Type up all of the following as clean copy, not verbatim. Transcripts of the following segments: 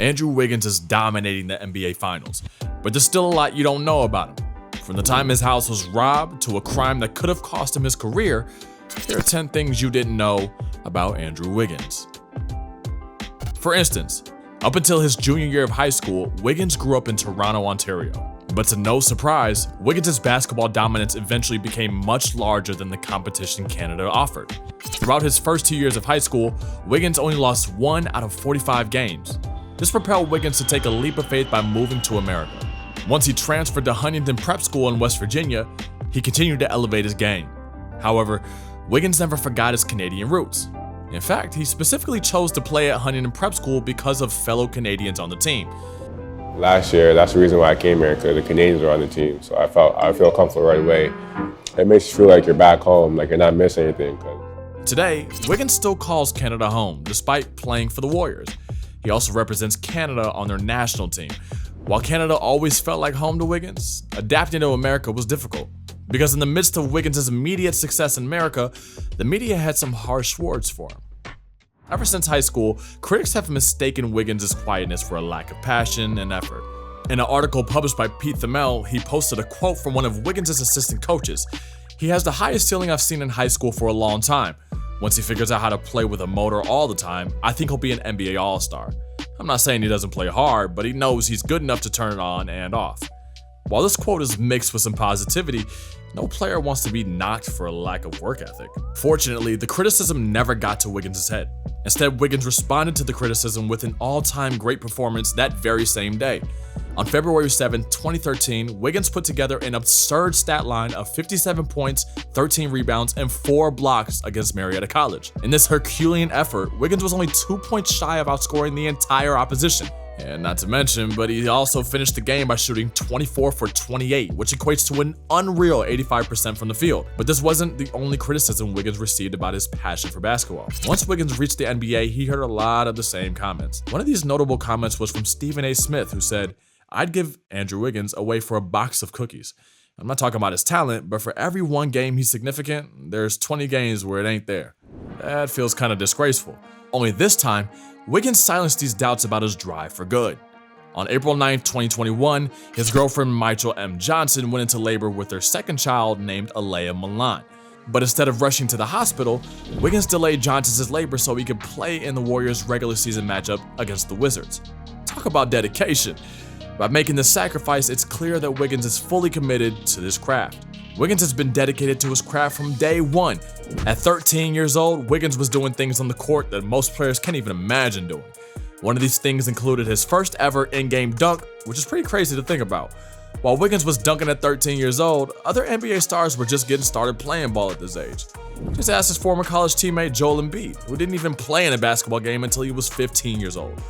Andrew Wiggins is dominating the NBA Finals, but there's still a lot you don't know about him. From the time his house was robbed to a crime that could have cost him his career, here are 10 things you didn't know about Andrew Wiggins. For instance, up until his junior year of high school, Wiggins grew up in Toronto, Ontario. But to no surprise, Wiggins' basketball dominance eventually became much larger than the competition Canada offered. Throughout his first 2 years of high school, Wiggins only lost 1 out of 45 games. This propelled Wiggins to take a leap of faith by moving to America. Once he transferred to Huntington Prep School in West Virginia, he continued to elevate his game. However, Wiggins never forgot his Canadian roots. In fact, he specifically chose to play at Huntington Prep School because of fellow Canadians on the team. Last year, that's the reason why I came here, because the Canadians were on the team. So I feel comfortable right away. It makes you feel like you're back home, like you're not missing anything. Today, Wiggins still calls Canada home, despite playing for the Warriors. He also represents Canada on their national team. While Canada always felt like home to Wiggins, adapting to America was difficult. Because in the midst of Wiggins' immediate success in America, the media had some harsh words for him. Ever since high school, critics have mistaken Wiggins' quietness for a lack of passion and effort. In an article published by Pete Thamel, he posted a quote from one of Wiggins' assistant coaches. "He has the highest ceiling I've seen in high school for a long time. Once he figures out how to play with a motor all the time, I think he'll be an NBA All-Star. I'm not saying he doesn't play hard, but he knows he's good enough to turn it on and off." While this quote is mixed with some positivity, no player wants to be knocked for a lack of work ethic. Fortunately, the criticism never got to Wiggins' head. Instead, Wiggins responded to the criticism with an all-time great performance that very same day. On February 7, 2013, Wiggins put together an absurd stat line of 57 points, 13 rebounds, and 4 blocks against Marietta College. In this Herculean effort, Wiggins was only 2 points shy of outscoring the entire opposition. And not to mention, but he also finished the game by shooting 24 for 28, which equates to an unreal 85% from the field. But this wasn't the only criticism Wiggins received about his passion for basketball. Once Wiggins reached the NBA, he heard a lot of the same comments. One of these notable comments was from Stephen A. Smith, who said, "I'd give Andrew Wiggins away for a box of cookies. I'm not talking about his talent, but for every one game he's significant, there's 20 games where it ain't there. That feels kind of disgraceful." Only this time, Wiggins silenced these doubts about his drive for good. On April 9, 2021, his girlfriend Michael M. Johnson went into labor with their second child named Alea Milan. But instead of rushing to the hospital, Wiggins delayed Johnson's labor so he could play in the Warriors' regular season matchup against the Wizards. Talk about dedication. By making this sacrifice, it's clear that Wiggins is fully committed to this craft. Wiggins has been dedicated to his craft from day one. At 13 years old, Wiggins was doing things on the court that most players can't even imagine doing. One of these things included his first ever in-game dunk, which is pretty crazy to think about. While Wiggins was dunking at 13 years old, other NBA stars were just getting started playing ball at this age. Just ask his former college teammate Joel Embiid, who didn't even play in a basketball game until he was 15 years old.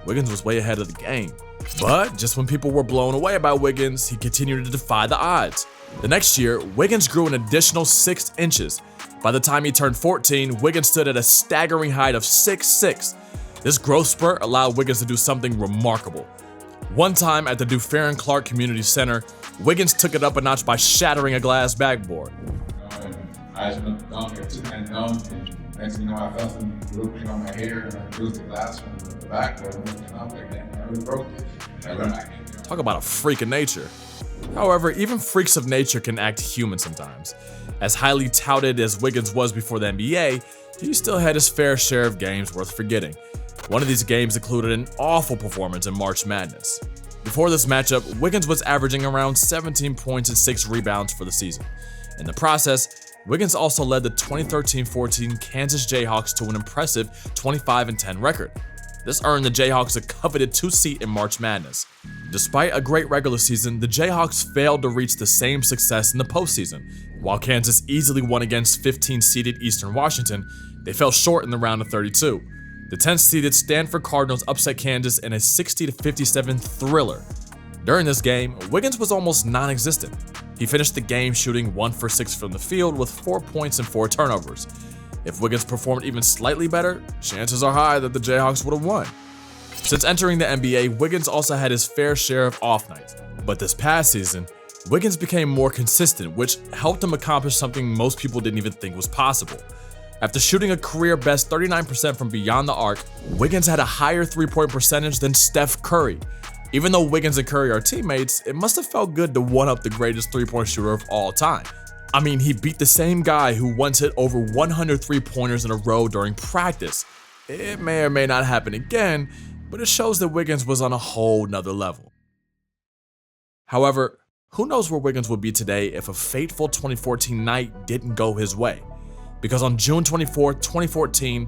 Wiggins was way ahead of the game. But just when people were blown away by Wiggins, he continued to defy the odds. The next year, Wiggins grew an additional 6 inches. By the time he turned 14, Wiggins stood at a staggering height of 6'6". This growth spurt allowed Wiggins to do something remarkable. One time at the Dufferin Clark Community Center, Wiggins took it up a notch by shattering a glass backboard. I just went dunk at 2-hand dunk, and next thing you know, I felt some drooping on my hair, and I bruised the glass from the backboard, and I was like, damn, I really broke it. Talk about a freak of nature. However, even freaks of nature can act human sometimes. As highly touted as Wiggins was before the NBA, he still had his fair share of games worth forgetting. One of these games included an awful performance in March Madness. Before this matchup, Wiggins was averaging around 17 points and 6 rebounds for the season. In the process, Wiggins also led the 2013-14 Kansas Jayhawks to an impressive 25-10 record. This earned the Jayhawks a coveted 2 seat in March Madness. Despite a great regular season, the Jayhawks failed to reach the same success in the postseason. While Kansas easily won against 15-seeded Eastern Washington, they fell short in the round of 32. The 10th-seeded Stanford Cardinals upset Kansas in a 60-57 thriller. During this game, Wiggins was almost non-existent. He finished the game shooting 1 for 6 from the field with 4 points and 4 turnovers. If Wiggins performed even slightly better, chances are high that the Jayhawks would have won. Since entering the NBA, Wiggins also had his fair share of off nights. But this past season, Wiggins became more consistent, which helped him accomplish something most people didn't even think was possible. After shooting a career best 39% from beyond the arc, Wiggins had a higher three-point percentage than Steph Curry. Even though Wiggins and Curry are teammates, it must have felt good to one-up the greatest three-point shooter of all time. I mean, he beat the same guy who once hit over 100 three-pointers in a row during practice. It may or may not happen again, but it shows that Wiggins was on a whole nother level. However, who knows where Wiggins would be today if a fateful 2014 night didn't go his way? Because on June 24, 2014,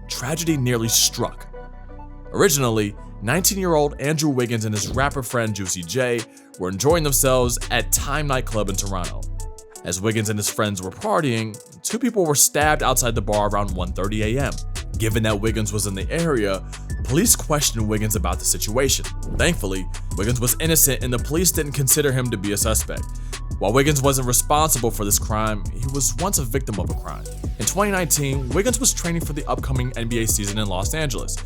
tragedy nearly struck. Originally, 19-year-old Andrew Wiggins and his rapper friend Juicy J were enjoying themselves at Time nightclub in Toronto. As Wiggins and his friends were partying, two people were stabbed outside the bar around 1:30 a.m. Given that Wiggins was in the area, police questioned Wiggins about the situation. Thankfully, Wiggins was innocent and the police didn't consider him to be a suspect. While Wiggins wasn't responsible for this crime, he was once a victim of a crime. In 2019, Wiggins was training for the upcoming NBA season in Los Angeles.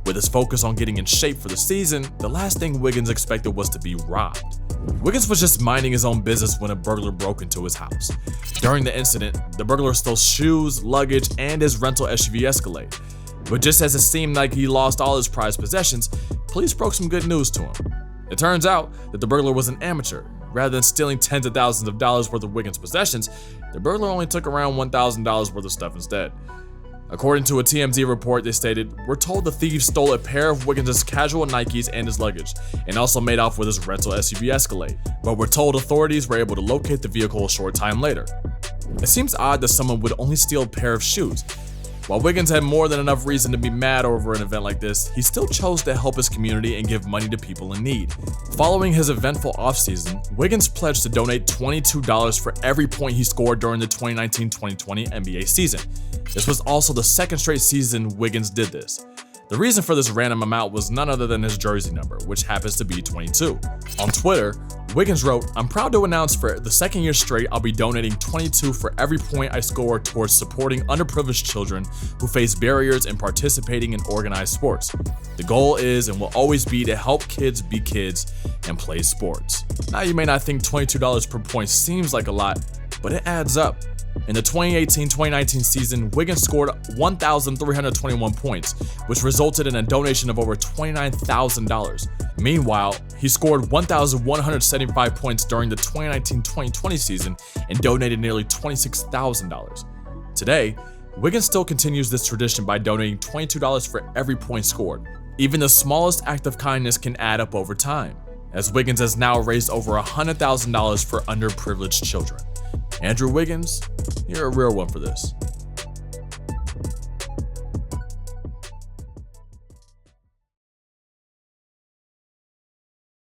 With his focus on getting in shape for the season, the last thing Wiggins expected was to be robbed. Wiggins was just minding his own business when a burglar broke into his house. During the incident, the burglar stole shoes, luggage, and his rental SUV Escalade. But just as it seemed like he lost all his prized possessions, police broke some good news to him. It turns out that the burglar was an amateur. Rather than stealing tens of thousands of dollars worth of Wiggins' possessions, the burglar only took around $1,000 worth of stuff instead. According to a TMZ report, they stated, "We're told the thieves stole a pair of Wiggins' casual Nikes and his luggage, and also made off with his rental SUV Escalade, but we're told authorities were able to locate the vehicle a short time later." It seems odd that someone would only steal a pair of shoes. While Wiggins had more than enough reason to be mad over an event like this, he still chose to help his community and give money to people in need. Following his eventful offseason, Wiggins pledged to donate $22 for every point he scored during the 2019-2020 NBA season. This was also the second straight season Wiggins did this. The reason for this random amount was none other than his jersey number, which happens to be 22. On Twitter, Wiggins wrote, "I'm proud to announce for the second year straight I'll be donating 22 for every point I score towards supporting underprivileged children who face barriers in participating in organized sports. The goal is and will always be to help kids be kids and play sports." Now you may not think $22 per point seems like a lot, but it adds up. In the 2018-2019 season, Wiggins scored 1,321 points, which resulted in a donation of over $29,000. Meanwhile, he scored 1,175 points during the 2019-2020 season and donated nearly $26,000. Today, Wiggins still continues this tradition by donating $22 for every point scored. Even the smallest act of kindness can add up over time, as Wiggins has now raised over $100,000 for underprivileged children. Andrew Wiggins, you're a real one for this.